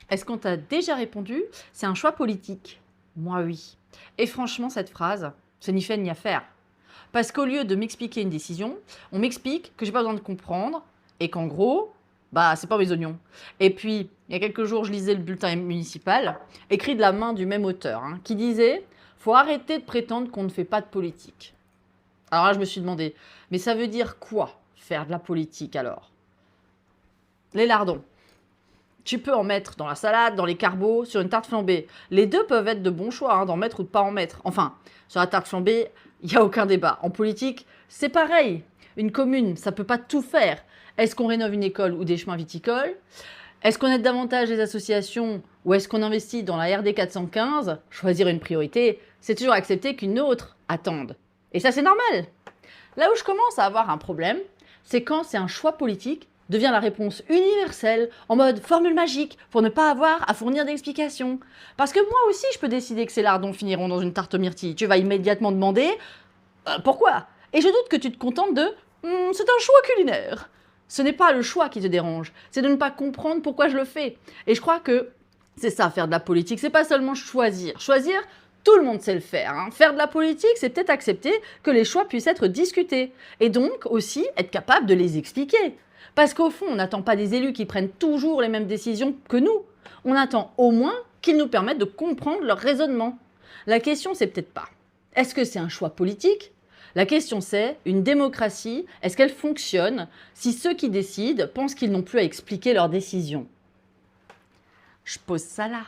Est-ce qu'on t'a déjà répondu? C'est un choix politique. Moi, oui. Et franchement, cette phrase, c'est ni fait ni à faire. Parce qu'au lieu de m'expliquer une décision, on m'explique que j'ai pas besoin de comprendre et qu'en gros, bah, c'est pas mes oignons. Et puis, il y a quelques jours, je lisais le bulletin municipal, écrit de la main du même auteur, qui disait: faut arrêter de prétendre qu'on ne fait pas de politique. Alors là, je me suis demandé, mais ça veut dire quoi, faire de la politique alors? Les lardons. Tu peux en mettre dans la salade, dans les carbos, sur une tarte flambée. Les deux peuvent être de bons choix, d'en mettre ou de pas en mettre. Enfin, sur la tarte flambée, il n'y a aucun débat. En politique, c'est pareil. Une commune, ça peut pas tout faire. Est-ce qu'on rénove une école ou des chemins viticoles? Est-ce qu'on aide davantage les associations ou est-ce qu'on investit dans la RD 415? Choisir une priorité, c'est toujours accepter qu'une autre attende. Et ça, c'est normal. Là où je commence à avoir un problème, c'est quand c'est un choix politique devient la réponse universelle en mode formule magique pour ne pas avoir à fournir d'explications. Parce que moi aussi, je peux décider que ces lardons finiront dans une tarte aux myrtilles. Tu vas immédiatement demander pourquoi. Et je doute que tu te contentes de c'est un choix culinaire. Ce n'est pas le choix qui te dérange, c'est de ne pas comprendre pourquoi je le fais. Et je crois que c'est ça, faire de la politique. C'est pas seulement choisir. Choisir, tout le monde sait le faire. Faire de la politique, c'est peut-être accepter que les choix puissent être discutés. Et donc aussi être capable de les expliquer. Parce qu'au fond, on n'attend pas des élus qui prennent toujours les mêmes décisions que nous. On attend au moins qu'ils nous permettent de comprendre leur raisonnement. La question, c'est peut-être pas: est-ce que c'est un choix politique? La question c'est, une démocratie, est-ce qu'elle fonctionne si ceux qui décident pensent qu'ils n'ont plus à expliquer leurs décisions? Je pose ça là.